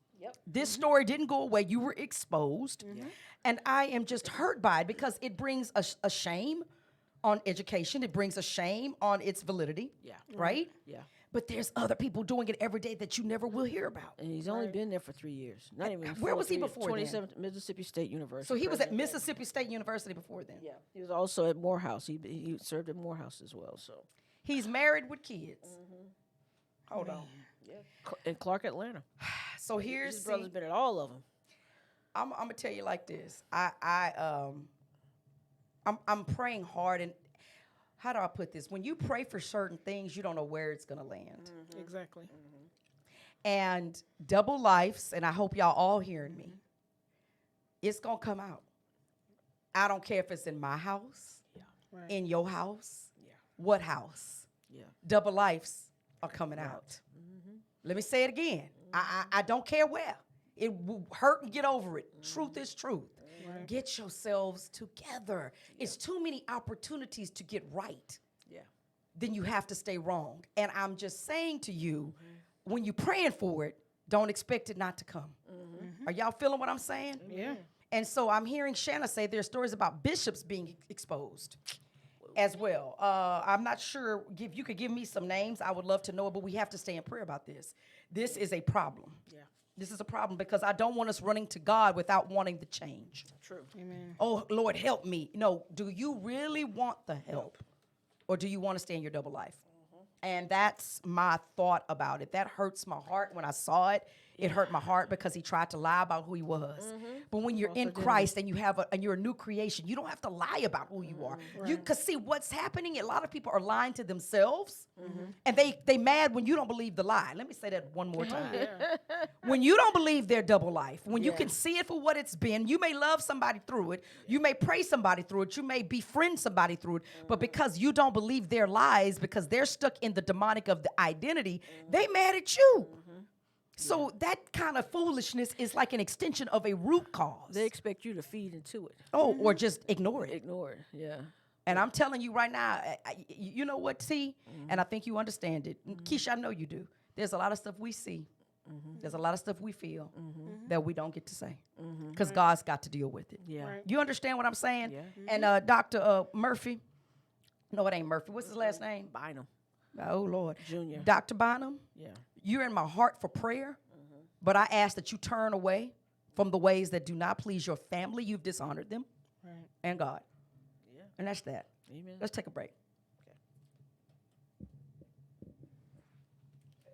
This story didn't go away. You were exposed. And I am just hurt by it because it brings a shame on education. It brings a shame on its validity. Yeah. Right? Yeah. But there's other people doing it every day that you never will hear about. And he's only been there for 3 years. Not even. Where was he 3 years. before then? 27th Mississippi State University. So he was at president. Mississippi State University before then. Yeah. He was also at Morehouse. He served at Morehouse as well. So. He's married with kids. Hold on. Yeah. In Clark, Atlanta. So here's His brother's been at all of them. I'm gonna tell you like this. I'm praying hard, and how do I put this? When you pray for certain things, you don't know where it's gonna land. Exactly. And double lives, and I hope y'all all hearing me. It's gonna come out. I don't care if it's in my house, Right. in your house, Yeah. what house. Yeah. Double lives are coming out. Let me say it again. I don't care where. It will hurt and get over it. Truth is truth. Right. Get yourselves together. It's too many opportunities to get right. Yeah. Then you have to stay wrong. And I'm just saying to you, when you're praying for it, don't expect it not to come. Are y'all feeling what I'm saying? Yeah. And so I'm hearing Shanna say there's stories about bishops being exposed as well. I'm not sure if you could give me some names. I would love to know it, but we have to stay in prayer about this. This is a problem. Yeah. This is a problem because I don't want us running to God without wanting the change. True. Amen. Oh, Lord, help me. No, do you really want the help? Or do you want to stay in your double life? And that's my thought about it. That hurts my heart when I saw it. It hurt my heart because he tried to lie about who he was. But when you're in Christ and you're a new creation, you don't have to lie about who you are. You can see what's happening. A lot of people are lying to themselves, and they mad when you don't believe the lie. Let me say that one more time. When you don't believe their double life, when you can see it for what it's been, you may love somebody through it, you may pray somebody through it, you may befriend somebody through it, but because you don't believe their lies, because they're stuck in the demonic of the identity, they mad at you. So that kind of foolishness is like an extension of a root cause. They expect you to feed into it. Or just ignore it. Ignore it. Yeah. And I'm telling you right now, you know what, T? And I think you understand it. Keisha, I know you do. There's a lot of stuff we see. There's a lot of stuff we feel that we don't get to say because God's got to deal with it. Yeah. Right. You understand what I'm saying? Yeah. And Dr. Murphy, no, it ain't Murphy. What's his last name? Bynum. Oh, Lord. Junior. Dr. Bonham, Yeah. you're in my heart for prayer, but I ask that you turn away from the ways that do not please your family. You've dishonored them Right. and God. Yeah. And that's that. Amen. Let's take a break.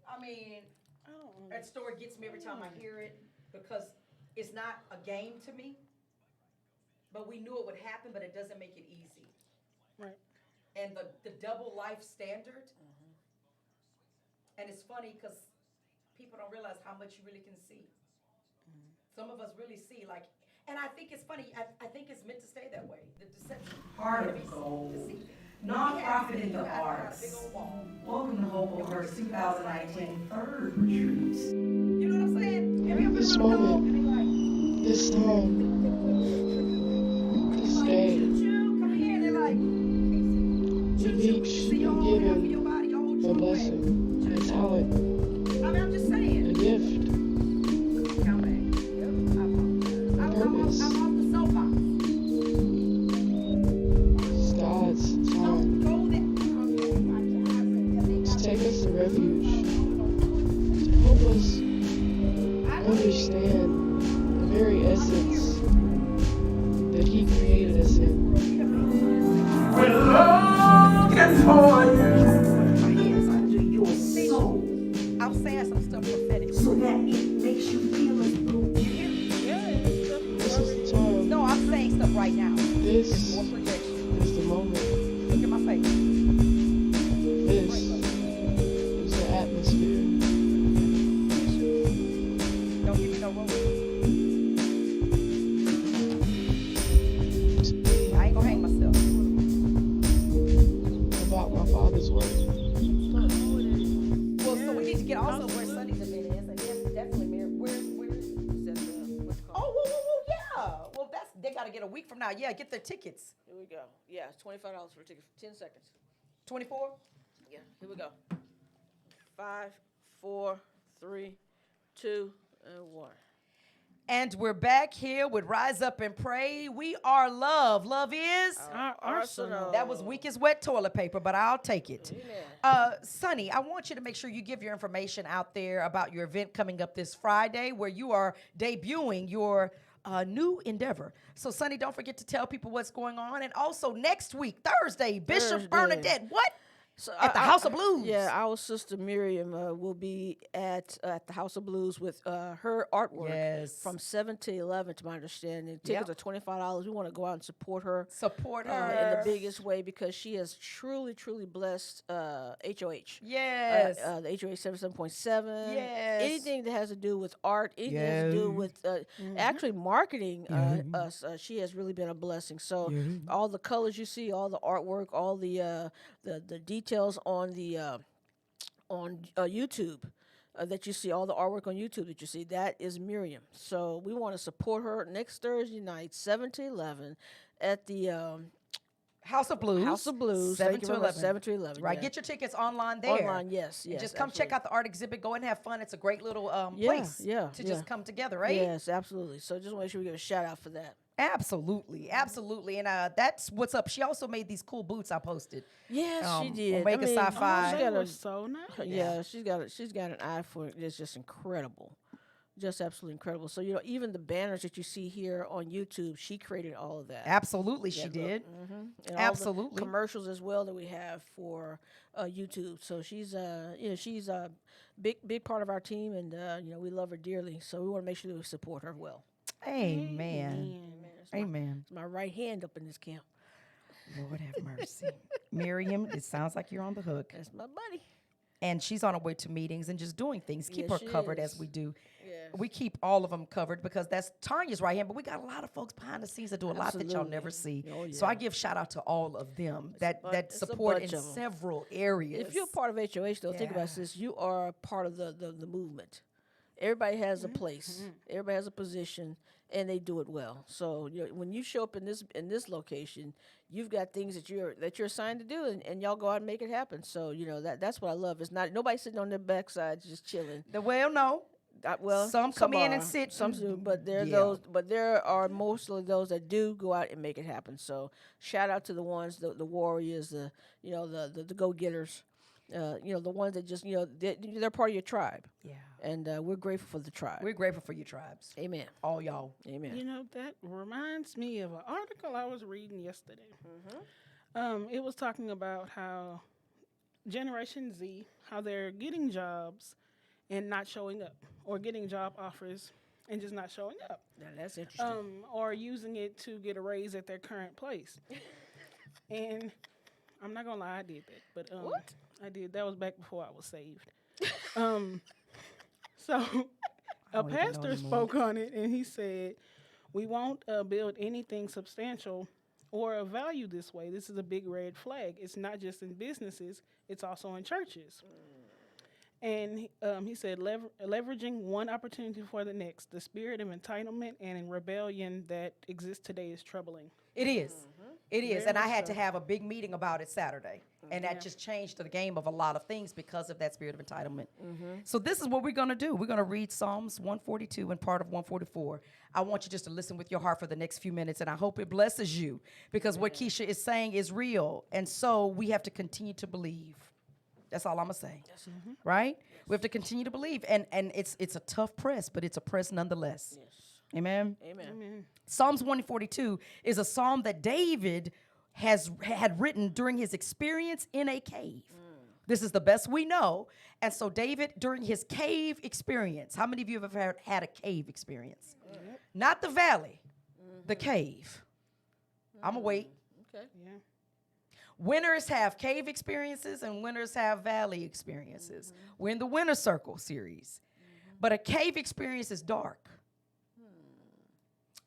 I mean, I don't that story gets me every time I hear it because it's not a game to me. But we knew it would happen, but it doesn't make it easy. Right. And the double life standard. And it's funny because people don't realize how much you really can see. Some of us really see and I think it's funny. I think it's meant to stay that way. The deception. Heart of Gold. Nonprofit in the arts. Welcome to Hobohurst 2019 third retreat. You know what I'm saying? This moment, this time, this day, Come here, they're like, we've each been given a blessing, a talent, I mean, I'm just saying. a gift, purpose. I'm off the soapbox. It's God's time to take us to refuge, to help us understand the very essence that He created us in. We're looking for you. Under your soul. I'm saying some stuff prophetic. So that it makes you feel as though you hear me? This is the time. No, I'm saying stuff right now. This More projection. is the moment. Look at my face. This is the atmosphere. Don't give me no rope. I ain't gonna hang myself. About my father's work. Well, so we need to get also where Sunny's event is, and then definitely where. Is that the, what's it Oh, called? whoa, yeah. Well, they gotta get a week from now. Yeah, get their tickets. Here we go. Yeah, it's $25 for a ticket. 10 seconds. 24. Yeah, here we go. 5, 4, 3, 2, and 1. And we're back here with Rise Up and Pray. We are love. Love is. Our arsenal. That was weak as wet toilet paper, but I'll take it. Amen. Sonny, I want you to make sure you give your information out there about your event coming up this Friday where you are debuting your new endeavor. So, Sonny, don't forget to tell people what's going on. And also next week, Thursday, Bishop Thursday. Bernadette. What? So At the House of Blues. Yeah, our sister Miriam will be at the House of Blues with her artwork Yes. from 7 to 11, to my understanding. Tickets Yep. are $25. We want to go out and support her Support in her. the biggest way because she has truly, truly blessed HOH. Yes. The HOH 77.7. Yes. Anything that has to do with art, anything that has to do with actually marketing us, she has really been a blessing. So all the colors you see, all the artwork, all the details on the on YouTube that you see, all the artwork on YouTube that you see, that is Miriam. So we want to support her next Thursday night, 7 to 11, at the House of Blues. House of Blues. 7 Thank you to very much. 11. 7 to 11. Right. yeah. Get your tickets online there. Online, yes, And yes. just come check absolutely. out the art exhibit. Go and have fun. It's a great little Yeah, place yeah, to yeah. just come together, right? Yes, absolutely. So just want to make sure we give a shout out for that. Absolutely. Absolutely. And that's what's up. She also made these cool boots I posted. Yes, she Um, did. Omega Sci-Fi. She's They got were a, so nice. yeah, she's got an eye for it. It's just incredible. Just absolutely incredible. So, even the banners that you see here on YouTube, she created all of that. Absolutely, she Yeah, look, did. And all the Absolutely. commercials as well that we have for YouTube. So she's she's a big part of our team, and we love her dearly. So we want to make sure that we support her well. Amen. Amen. It's my right hand up in this camp. Lord have mercy. Miriam, it sounds like you're on the hook. That's my buddy. And she's on her way to meetings and just doing things. Keep Yeah, her she covered as is. we do. Yes. We keep all of them covered because that's Tanya's right hand, but we got a lot of folks behind the scenes that do a lot that y'all never see. Oh, So I yeah. give shout out to all of them that it's a support in bunch of 'em. several areas. If you're part of HOH, though, think about Yeah. this: you are part of the movement. Everybody has a place. Everybody has a position, and they do it well. So when you show up in this location, you've got things that you're assigned to do, and y'all go out and make it happen. So that's what I love. It's not nobody sitting on their backside just chilling. well, no. Some come in and are, sit Some and- do, but there are yeah. those. But there are mostly those that do go out and make it happen. So shout out to the ones, the warriors, the go getters, the ones that just they're part of your tribe. Yeah. And we're grateful for the tribe. We're grateful for you tribes. Amen. All y'all. Amen. You know, that reminds me of an article I was reading yesterday. It was talking about how Generation Z, how they're getting jobs and not showing up, or getting job offers and just not showing up, Now that's interesting. or using it to get a raise at their current place. And I'm not gonna lie, I did that, but What? I did. That was back before I was saved. So a don't even know pastor anymore. spoke on it, and he said, "We won't build anything substantial or of value this way. This is a big red flag. It's not just in businesses; it's also in churches." And he said, leveraging one opportunity for the next, the spirit of entitlement and rebellion that exists today is troubling. It is. It is. Very And I much had so. to have a big meeting about it Saturday. And that just changed the game of a lot of things because of that spirit of entitlement. So this is what we're going to do. We're going to read Psalms 142 and part of 144. I want you just to listen with your heart for the next few minutes, and I hope it blesses you because what Keisha is saying is real. And so we have to continue to believe. That's all I'm going to say. Right? We have to continue to believe. And it's a tough press, but it's a press nonetheless. Yes. Amen. Amen. Psalms 142 is a psalm that David had written during his experience in a cave. This is the best we know. And so David, during his cave experience, how many of you have ever had a cave experience? Not the valley, the cave. I'm going to wait. Okay. Yeah. Winners have cave experiences and winners have valley experiences. We're in the winner circle series. But a cave experience is dark.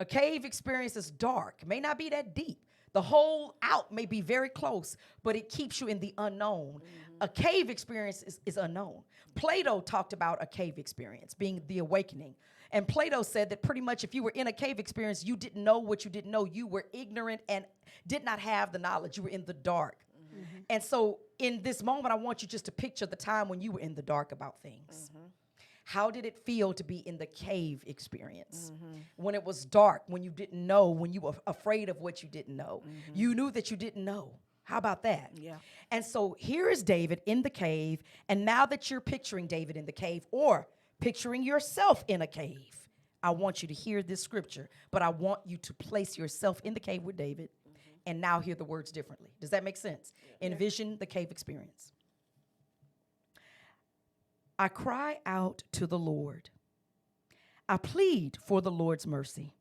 A cave experience is dark. It may not be that deep. The hole out may be very close, but it keeps you in the unknown. A cave experience is unknown. Plato talked about a cave experience being the awakening. And Plato said that pretty much if you were in a cave experience, you didn't know what you didn't know. You were ignorant and did not have the knowledge. You were in the dark. And so in this moment, I want you just to picture the time when you were in the dark about things. How did it feel to be in the cave experience? When it was dark, when you didn't know, when you were afraid of what you didn't know. You knew that you didn't know. How about that? Yeah. And so here is David in the cave. And now that you're picturing David in the cave or picturing yourself in a cave, I want you to hear this scripture, but I want you to place yourself in the cave with David and now hear the words differently. Does that make sense? Envision the cave experience. I cry out to the Lord. I plead for the Lord's mercy.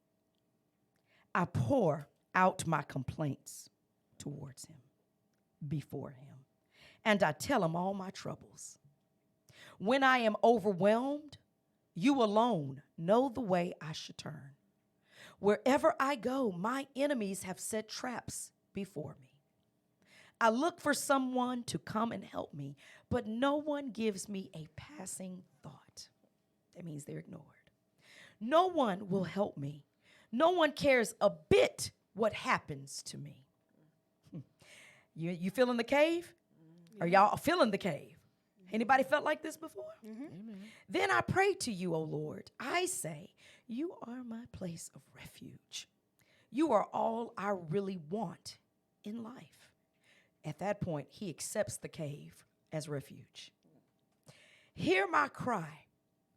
I pour out my complaints towards him, before him, and I tell him all my troubles. When I am overwhelmed, you alone know the way I should turn. Wherever I go, my enemies have set traps before me. I look for someone to come and help me, but no one gives me a passing thought. That means they're ignored. No one will help me. No one cares a bit what happens to me. You feeling the cave? Are y'all feeling the cave? Anybody felt like this before? Then I pray to you, O Lord. I say, you are my place of refuge. You are all I really want in life. At that point, he accepts the cave as refuge. Hear my cry,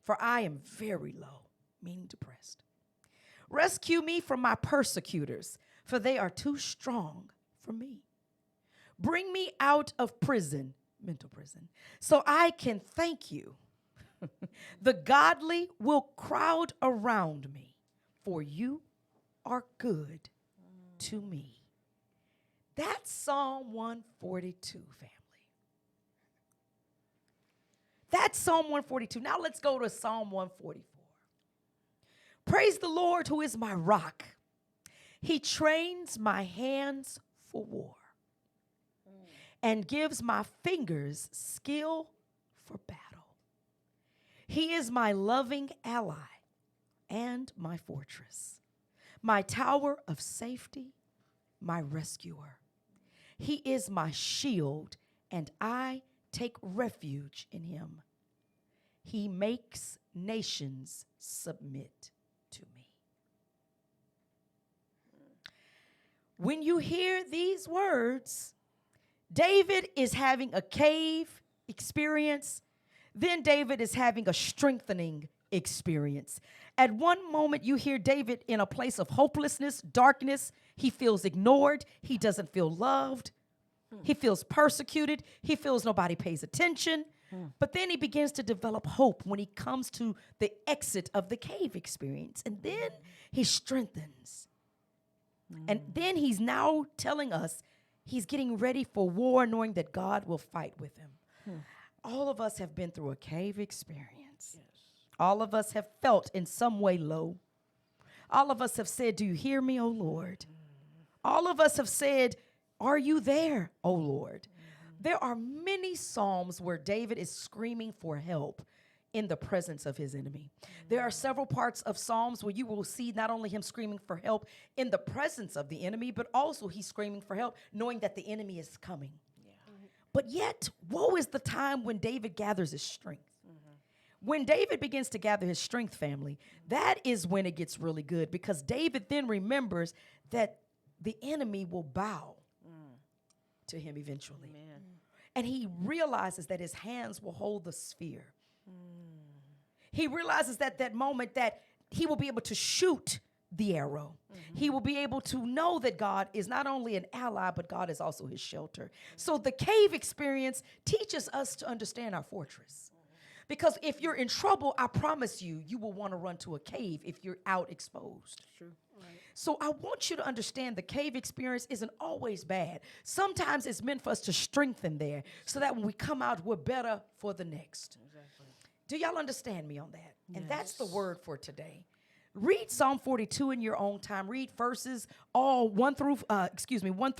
for I am very low, meaning depressed. Rescue me from my persecutors, for they are too strong for me. Bring me out of prison, mental prison, so I can thank you. The godly will crowd around me, for you are good to me. That's Psalm 142, family. That's Psalm 142. Now let's go to Psalm 144. Praise the Lord, who is my rock. He trains my hands for war and gives my fingers skill for battle. He is my loving ally and my fortress, my tower of safety, my rescuer. He is my shield, and I take refuge in him. He makes nations submit to me. When you hear these words, David is having a cave experience. Then David is having a strengthening experience. At one moment, you hear David in a place of hopelessness, darkness. He feels ignored. He doesn't feel loved. He feels persecuted. He feels nobody pays attention. But then he begins to develop hope when he comes to the exit of the cave experience. And then he strengthens. And then he's now telling us he's getting ready for war, knowing that God will fight with him. All of us have been through a cave experience. All of us have felt in some way low. All of us have said, do you hear me, O Lord? All of us have said, are you there, O Lord? There are many Psalms where David is screaming for help in the presence of his enemy. There are several parts of Psalms where you will see not only him screaming for help in the presence of the enemy, but also he's screaming for help knowing that the enemy is coming. But yet, woe is the time when David gathers his strength. When David begins to gather his strength, family, that is when it gets really good, because David then remembers that the enemy will bow to him eventually. Amen. And he realizes that his hands will hold the spear. He realizes that that moment that he will be able to shoot the arrow. He will be able to know that God is not only an ally, but God is also his shelter. So the cave experience teaches us to understand our fortress. Because if you're in trouble, I promise you, you will want to run to a cave if you're out exposed. True. So I want you to understand the cave experience isn't always bad. Sometimes it's meant for us to strengthen there so that when we come out, we're better for the next. Exactly. Do y'all understand me on that? And that's the word for today. Read Psalm 42 in your own time. Read verses all 1 through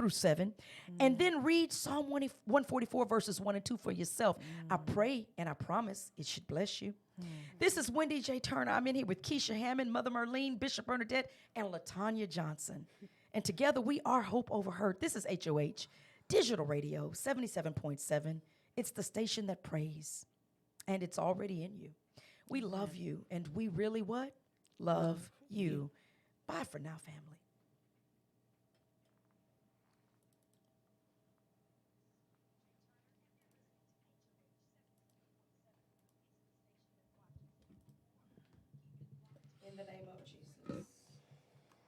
7. And then read Psalm 144 verses 1 and 2 for yourself. I pray and I promise it should bless you. This is Wendy J. Turner. I'm in here with Keisha Hammond, Mother Merlene, Bishop Bernadette, and LaTanya Johnson. And together we are Hope Over Hurt. This is HOH, Digital Radio, 77.7. It's the station that prays. And it's already in you. We love you. And we really what? Love you. Bye for now, family.